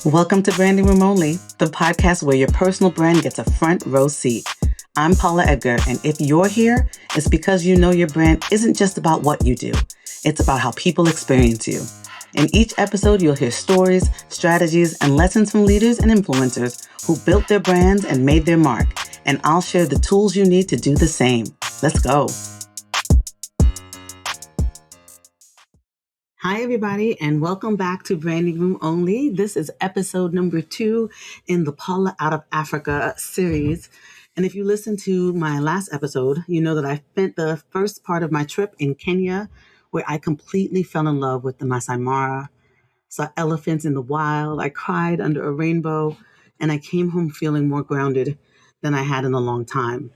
Welcome to Branding Room Only, the podcast where your personal brand gets a front row seat. I'm Paula Edgar, and if you're here, it's because you know your brand isn't just about what you do. It's about how people experience you. In each episode, you'll hear stories, strategies, and lessons from leaders and influencers who built their brands and made their mark. And I'll share the tools you need to do the same. Let's go. Hi, everybody, and welcome back to Branding Room Only. This is episode number 2 in the Paula Out of Africa series. And if you listen to my last episode, you know that I spent the first part of my trip in Kenya, where I completely fell in love with the Masai Mara, saw elephants in the wild, I cried under a rainbow, and I came home feeling more grounded than I had in a long time.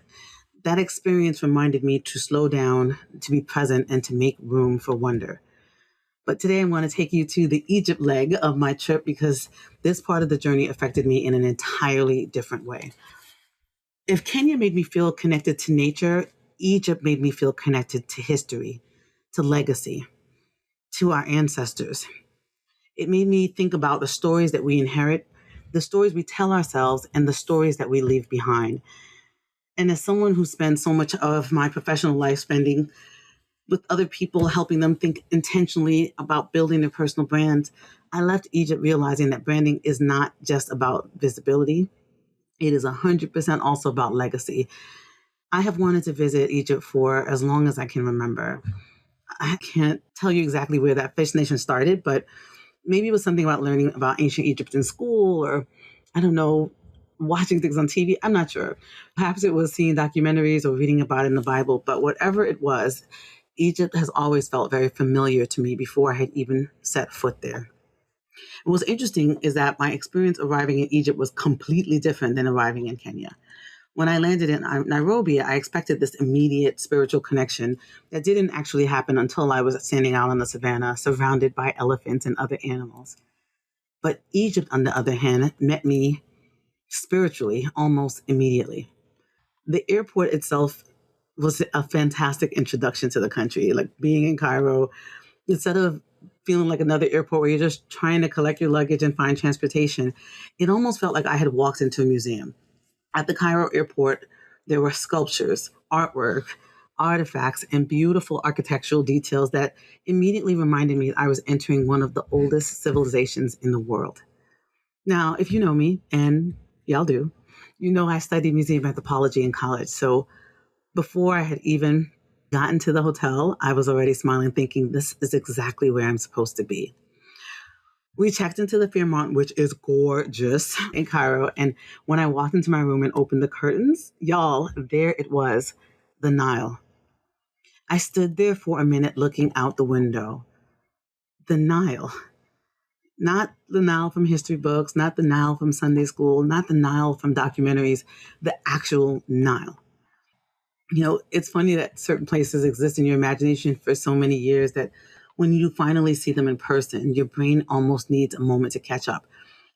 That experience reminded me to slow down, to be present, and to make room for wonder. But today I want to take you to the Egypt leg of my trip because this part of the journey affected me in an entirely different way. If Kenya made me feel connected to nature, Egypt made me feel connected to history, to legacy, to our ancestors. It made me think about the stories that we inherit, the stories we tell ourselves, and the stories that we leave behind. And as someone who spends so much of my professional life spending with other people, helping them think intentionally about building their personal brands, I left Egypt realizing that branding is not just about visibility. It is 100% also about legacy. I have wanted to visit Egypt for as long as I can remember. I can't tell you exactly where that fascination started, but maybe it was something about learning about ancient Egypt in school, or I don't know, watching things on TV. I'm not sure. Perhaps it was seeing documentaries or reading about it in the Bible, but whatever it was, Egypt has always felt very familiar to me before I had even set foot there. And what's interesting is that my experience arriving in Egypt was completely different than arriving in Kenya. When I landed in Nairobi, I expected this immediate spiritual connection that didn't actually happen until I was standing out on the savannah, surrounded by elephants and other animals. But Egypt, on the other hand, met me spiritually almost immediately. The airport itself was a fantastic introduction to the country. Like being in Cairo, instead of feeling like another airport where you're just trying to collect your luggage and find transportation, it almost felt like I had walked into a museum. At the Cairo airport, there were sculptures, artwork, artifacts, and beautiful architectural details that immediately reminded me that I was entering one of the oldest civilizations in the world. Now, if you know me, and y'all do, you know I studied museum anthropology in college. So before I had even gotten to the hotel, I was already smiling, thinking this is exactly where I'm supposed to be. We checked into the Fairmont, which is gorgeous in Cairo. And when I walked into my room and opened the curtains, y'all, there it was, the Nile. I stood there for a minute looking out the window. The Nile. Not the Nile from history books, not the Nile from Sunday school, not the Nile from documentaries, the actual Nile. You know, it's funny that certain places exist in your imagination for so many years that when you finally see them in person, your brain almost needs a moment to catch up.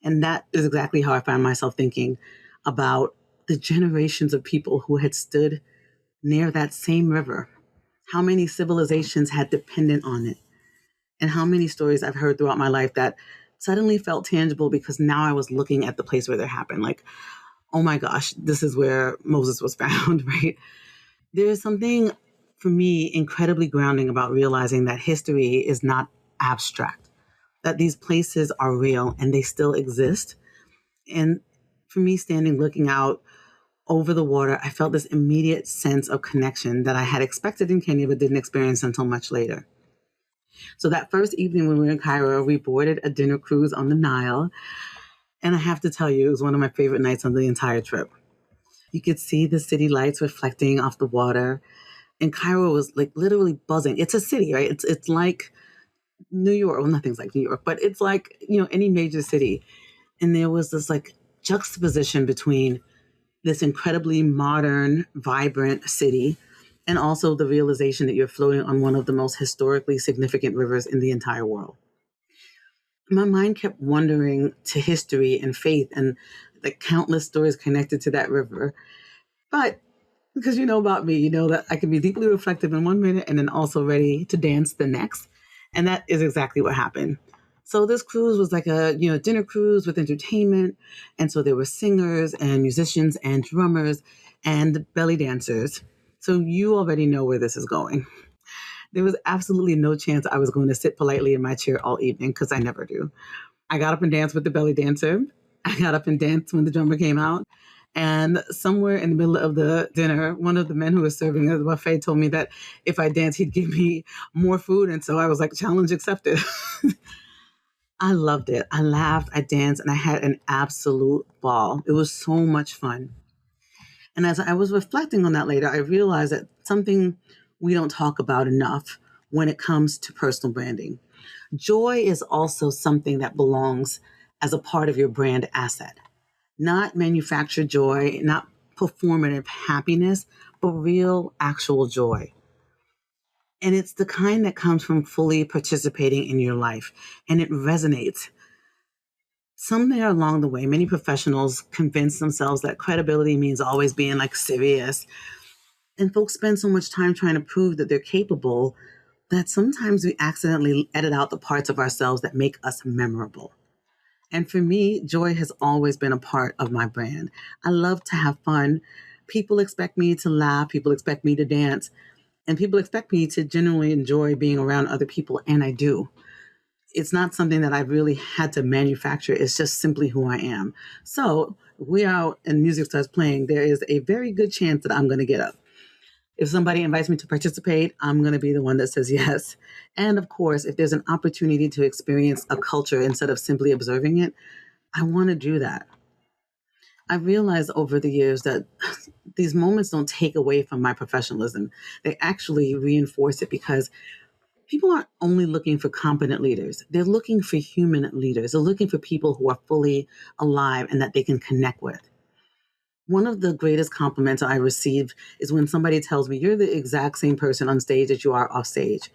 And that is exactly how I found myself thinking about the generations of people who had stood near that same river, how many civilizations had depended on it, and how many stories I've heard throughout my life that suddenly felt tangible because now I was looking at the place where they happened. Like, oh my gosh, this is where Moses was found, right? There is something, for me, incredibly grounding about realizing that history is not abstract, that these places are real and they still exist. And for me, standing looking out over the water, I felt this immediate sense of connection that I had expected in Kenya but didn't experience until much later. So that first evening when we were in Cairo, we boarded a dinner cruise on the Nile. And I have to tell you, it was one of my favorite nights on the entire trip. You could see the city lights reflecting off the water. And Cairo was like literally buzzing. It's a city, right? It's like New York. Well, nothing's like New York, but it's like, you know, any major city. And there was this like juxtaposition between this incredibly modern, vibrant city and also the realization that you're floating on one of the most historically significant rivers in the entire world. My mind kept wandering to history and faith and the countless stories connected to that river. But because you know about me, you know that I can be deeply reflective in one minute and then also ready to dance the next. And that is exactly what happened. So this cruise was like a, dinner cruise with entertainment. And so there were singers and musicians and drummers and belly dancers. So you already know where this is going. There was absolutely no chance I was going to sit politely in my chair all evening because I never do. I got up and danced with the belly dancer. I got up and danced when the drummer came out. And somewhere in the middle of the dinner, one of the men who was serving at the buffet told me that if I danced, he'd give me more food. And so I was like, challenge accepted. I loved it. I laughed, I danced, and I had an absolute ball. It was so much fun. And as I was reflecting on that later, I realized that something we don't talk about enough when it comes to personal branding. Joy is also something that belongs as a part of your brand asset. Not manufactured joy, not performative happiness, but real, actual joy. And it's the kind that comes from fully participating in your life, and it resonates. Somewhere along the way, many professionals convince themselves that credibility means always being like serious. And folks spend so much time trying to prove that they're capable that sometimes we accidentally edit out the parts of ourselves that make us memorable. And for me, joy has always been a part of my brand. I love to have fun. People expect me to laugh. People expect me to dance. And people expect me to genuinely enjoy being around other people. And I do. It's not something that I really had to manufacture. It's just simply who I am. So if we're out and music starts playing, there is a very good chance that I'm going to get up. If somebody invites me to participate, I'm going to be the one that says yes. And of course, if there's an opportunity to experience a culture instead of simply observing it, I want to do that. I realized over the years that these moments don't take away from my professionalism. They actually reinforce it because people aren't only looking for competent leaders. They're looking for human leaders. They're looking for people who are fully alive and that they can connect with. One of the greatest compliments I receive is when somebody tells me, you're the exact same person on stage as you are off stage.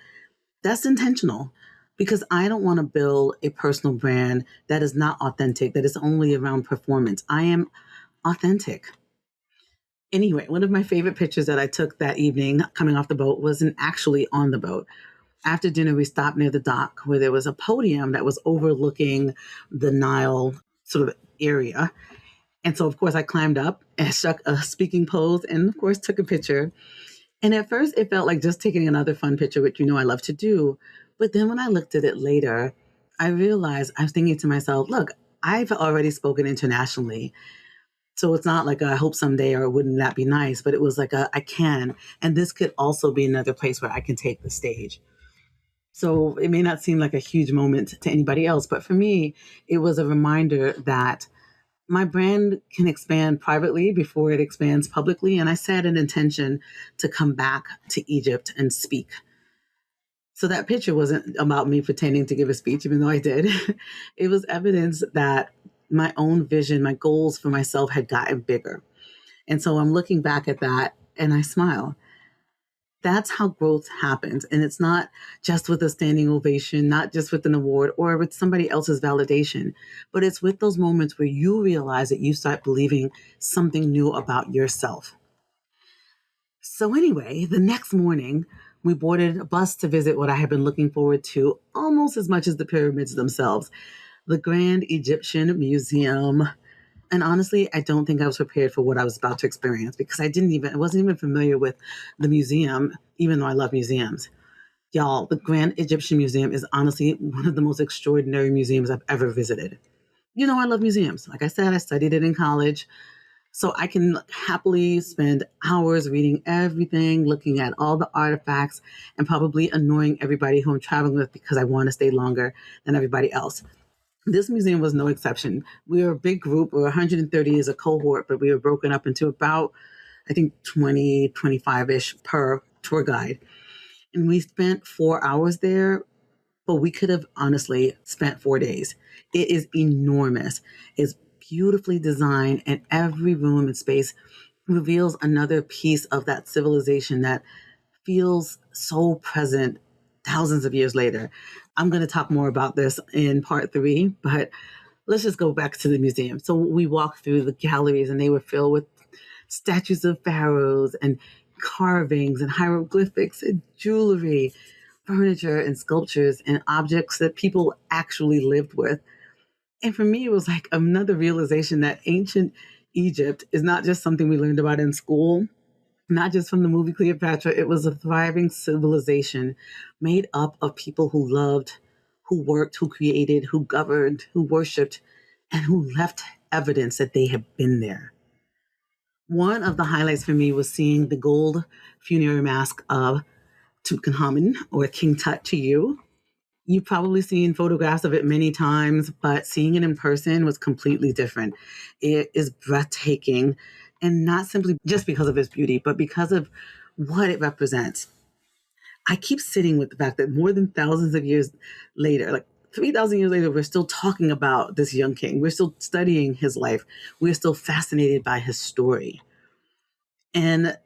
That's intentional because I don't want to build a personal brand that is not authentic, that is only around performance. I am authentic. Anyway, one of my favorite pictures that I took that evening coming off the boat wasn't actually on the boat. After dinner, we stopped near the dock where there was a podium that was overlooking the Nile sort of area. And so, of course, I climbed up and struck a speaking pose and, of course, took a picture. And at first, it felt like just taking another fun picture, which I love to do. But then when I looked at it later, I realized I was thinking to myself, look, I've already spoken internationally. So it's not like I hope someday or wouldn't that be nice, but it was like I can. And this could also be another place where I can take the stage. So it may not seem like a huge moment to anybody else, but for me, it was a reminder that my brand can expand privately before it expands publicly. And I set an intention to come back to Egypt and speak. So that picture wasn't about me pretending to give a speech, even though I did. It was evidence that my own vision, my goals for myself had gotten bigger. And so I'm looking back at that and I smile. That's how growth happens. And it's not just with a standing ovation, not just with an award or with somebody else's validation, but it's with those moments where you realize that you start believing something new about yourself. So anyway, the next morning, we boarded a bus to visit what I had been looking forward to almost as much as the pyramids themselves, the Grand Egyptian Museum. And honestly, I don't think I was prepared for what I was about to experience because I wasn't even familiar with the museum, even though I love museums. Y'all, the Grand Egyptian Museum is honestly one of the most extraordinary museums I've ever visited. I love museums. Like I said, I studied it in college. So I can happily spend hours reading everything, looking at all the artifacts, and probably annoying everybody who I'm traveling with because I want to stay longer than everybody else. This museum was no exception. We were a big group. We were 130 as a cohort, but we were broken up into about, I think, 20, 25-ish per tour guide. And we spent 4 hours there, but we could have honestly spent 4 days. It is enormous. It's beautifully designed, and every room and space reveals another piece of that civilization that feels so present thousands of years later. I'm going to talk more about this in part 3, but let's just go back to the museum. So we walked through the galleries and they were filled with statues of pharaohs and carvings and hieroglyphics and jewelry. furniture and sculptures and objects that people actually lived with. And for me, it was like another realization that ancient Egypt is not just something we learned about in school, not just from the movie Cleopatra. It was a thriving civilization made up of people who loved, who worked, who created, who governed, who worshiped, and who left evidence that they had been there. One of the highlights for me was seeing the gold funerary mask of Tutankhamun, or King Tut to you. You've probably seen photographs of it many times, but seeing it in person was completely different. It is breathtaking, and not simply just because of its beauty, but because of what it represents. I keep sitting with the fact that more than thousands of years later, like 3,000 years later, we're still talking about this young king. We're still studying his life. We're still fascinated by his story. And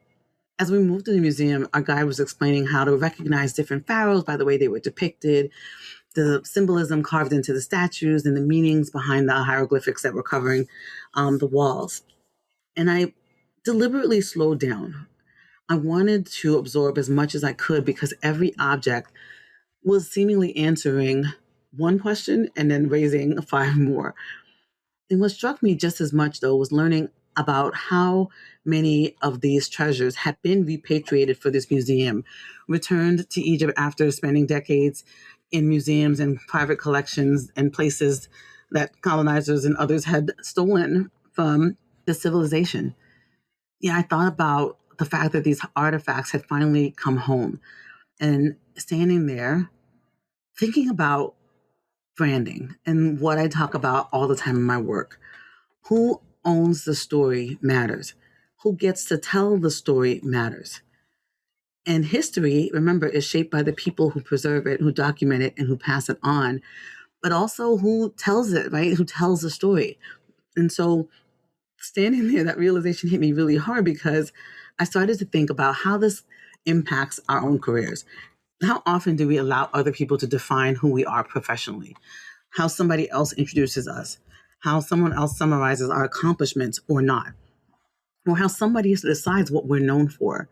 as we moved to the museum, our guide was explaining how to recognize different pharaohs by the way they were depicted, the symbolism carved into the statues, and the meanings behind the hieroglyphics that were covering the walls. And I deliberately slowed down. I wanted to absorb as much as I could because every object was seemingly answering one question and then raising five more. And what struck me just as much, though, was learning about how many of these treasures had been repatriated for this museum, returned to Egypt after spending decades in museums and private collections and places that colonizers and others had stolen from the civilization. Yeah, I thought about the fact that these artifacts had finally come home, and standing there thinking about branding and what I talk about all the time in my work. Who owns the story matters. Who gets to tell the story matters. And history, remember, is shaped by the people who preserve it, who document it, and who pass it on, but also who tells it, right? Who tells the story. And so standing there, that realization hit me really hard because I started to think about how this impacts our own careers. How often do we allow other people to define who we are professionally? How somebody else introduces us? How someone else summarizes our accomplishments or not? Or how somebody decides what we're known for?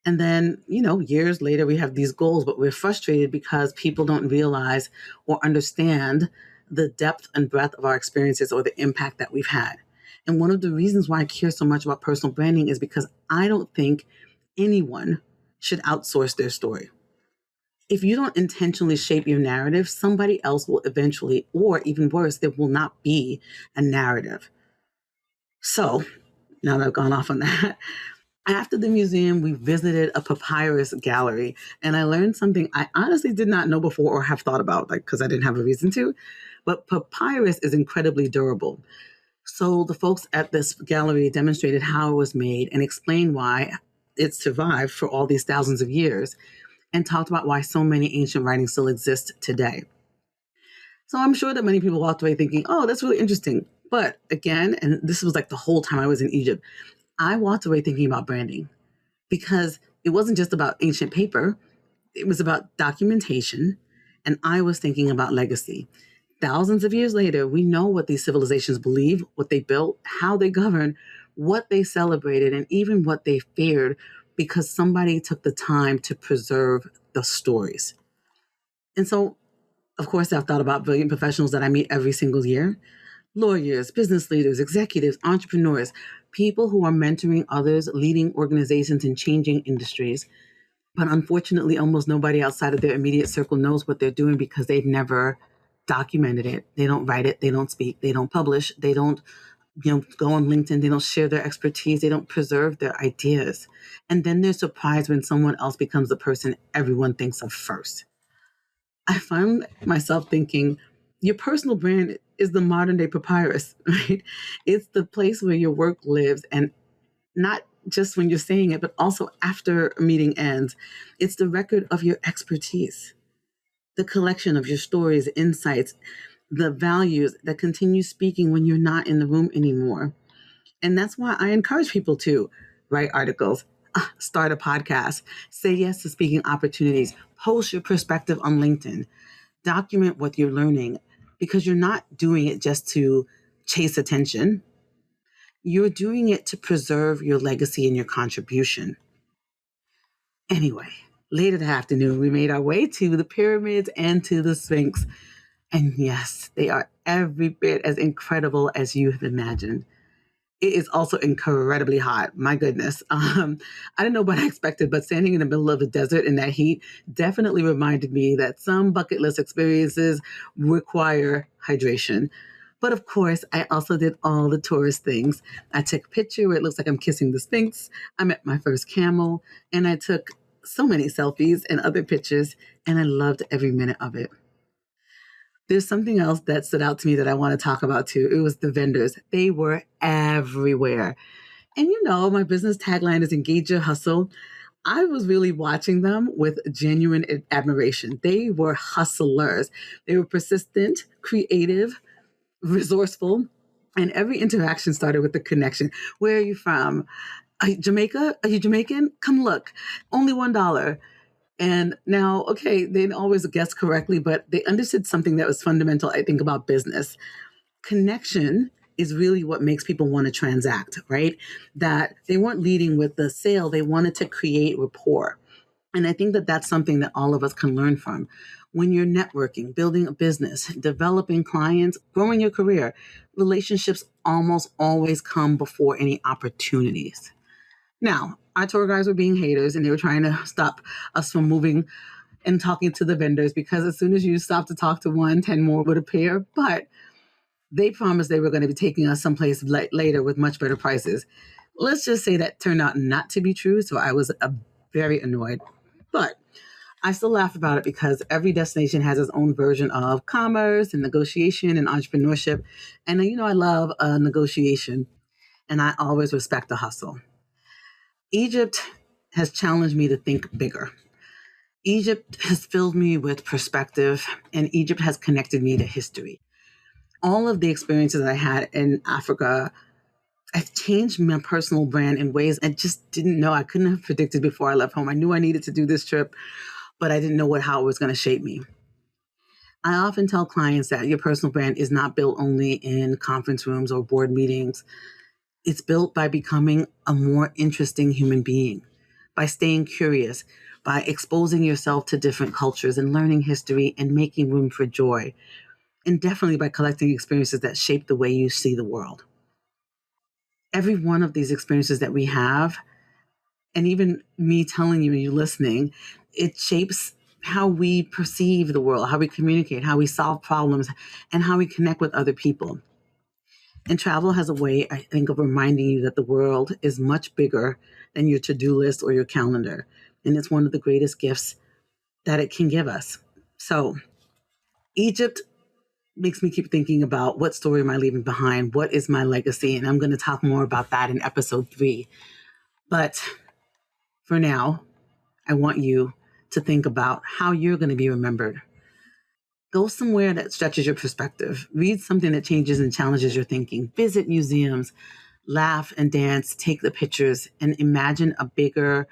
And then, years later, we have these goals, but we're frustrated because people don't realize or understand the depth and breadth of our experiences or the impact that we've had. And one of the reasons why I care so much about personal branding is because I don't think anyone should outsource their story. If you don't intentionally shape your narrative, somebody else will eventually, or even worse, there will not be a narrative. So, now that I've gone off on that, after the museum, we visited a papyrus gallery, and I learned something I honestly did not know before or have thought about, because I didn't have a reason to. But papyrus is incredibly durable. So the folks at this gallery demonstrated how it was made and explained why it survived for all these thousands of years, and talked about why so many ancient writings still exist today. So I'm sure that many people walked away thinking, oh, that's really interesting. But again, and this was like the whole time I was in Egypt, I walked away thinking about branding because it wasn't just about ancient paper. It was about documentation. And I was thinking about legacy. Thousands of years later, we know what these civilizations believe, what they built, how they governed, what they celebrated, and even what they feared, because somebody took the time to preserve the stories. And so, of course, I've thought about brilliant professionals that I meet every single year. Lawyers, business leaders, executives, entrepreneurs, people who are mentoring others, leading organizations and changing industries. But unfortunately, almost nobody outside of their immediate circle knows what they're doing because they've never documented it. They don't write it. They don't speak. They don't publish. They don't go on LinkedIn. They don't share their expertise. They don't preserve their ideas. And then they're surprised when someone else becomes the person everyone thinks of first. I find myself thinking, your personal brand is the modern day papyrus, right? It's the place where your work lives, and not just when you're saying it, but also after a meeting ends. It's the record of your expertise, the collection of your stories, insights, the values that continue speaking when you're not in the room anymore. And that's why I encourage people to write articles, start a podcast, say yes to speaking opportunities, post your perspective on LinkedIn, document what you're learning, because you're not doing it just to chase attention. You're doing it to preserve your legacy and your contribution. Anyway, Later that afternoon, we made our way to the pyramids and to the Sphinx. And yes, they are every bit as incredible as you have imagined. It is also incredibly hot. My goodness. I didn't know what I expected, but standing in the middle of the desert in that heat definitely reminded me that some bucket list experiences require hydration. But of course, I also did all the tourist things. I took a picture where it looks like I'm kissing the Sphinx. I met my first camel, and I took so many selfies and other pictures, and I loved every minute of it. There's something else that stood out to me that I want to talk about too. It was the vendors. They were everywhere. And my business tagline is engage your hustle. I was really watching them with genuine admiration. They were hustlers. They were persistent, creative, resourceful, and every interaction started with the connection. Where are you from? Are you Jamaica? Are you Jamaican? Come look. Only $1. And now, okay, they didn't always guess correctly, but they understood something that was fundamental, I think, about business. Connection is really what makes people want to transact, right? That they weren't leading with the sale. They wanted to create rapport. And I think that that's something that all of us can learn from. When you're networking, building a business, developing clients, growing your career, relationships almost always come before any opportunities. Now, our tour guides were being haters and they were trying to stop us from moving and talking to the vendors because as soon as you stop to talk to one, 10 more would appear. But they promised they were going to be taking us someplace later with much better prices. Let's just say that turned out not to be true. So I was very annoyed. But I still laugh about it because every destination has its own version of commerce and negotiation and entrepreneurship. And I love a negotiation and I always respect the hustle. Egypt has challenged me to think bigger. Egypt has filled me with perspective, and Egypt has connected me to history. All of the experiences that I had in Africa have changed my personal brand in ways I just didn't know. I couldn't have predicted before I left home. I knew I needed to do this trip, but I didn't know how it was going to shape me. I often tell clients that your personal brand is not built only in conference rooms or board meetings. It's built by becoming a more interesting human being, by staying curious, by exposing yourself to different cultures and learning history and making room for joy, and definitely by collecting experiences that shape the way you see the world. Every one of these experiences that we have, and even me telling you and you listening, it shapes how we perceive the world, how we communicate, how we solve problems, and how we connect with other people. And travel has a way, I think, of reminding you that the world is much bigger than your to-do list or your calendar. And it's one of the greatest gifts that it can give us. So Egypt makes me keep thinking about what story am I leaving behind? What is my legacy? And I'm going to talk more about that in episode 3. But for now, I want you to think about how you're going to be remembered. Go somewhere that stretches your perspective. Read something that changes and challenges your thinking. Visit museums, laugh and dance, take the pictures, and imagine a bigger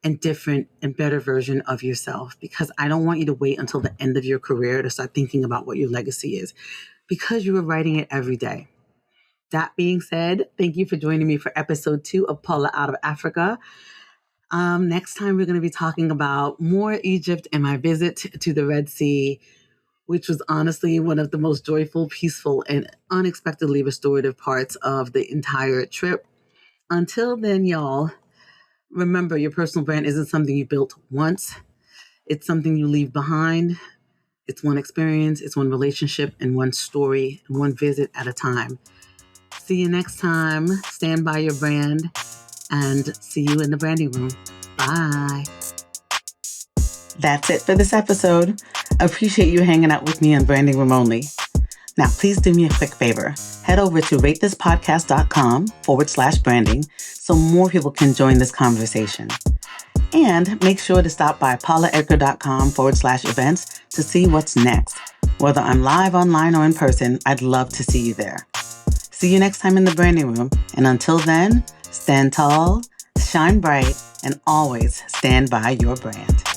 and different and better version of yourself. Because I don't want you to wait until the end of your career to start thinking about what your legacy is, because you are writing it every day. That being said, thank you for joining me for episode 2 of Paula Out of Africa. Next time, we're going to be talking about more Egypt and my visit to the Red Sea, which was honestly one of the most joyful, peaceful, and unexpectedly restorative parts of the entire trip. Until then, y'all, remember your personal brand isn't something you built once. It's something you leave behind. It's one experience, it's one relationship, and one story, and one visit at a time. See you next time. Stand by your brand, and see you in the branding room. Bye. That's it for this episode. Appreciate you hanging out with me on Branding Room Only. Now, please do me a quick favor. Head over to ratethispodcast.com/branding so more people can join this conversation. And make sure to stop by paulaedgar.com/events to see what's next. Whether I'm live, online, or in person, I'd love to see you there. See you next time in the Branding Room. And until then, stand tall, shine bright, and always stand by your brand.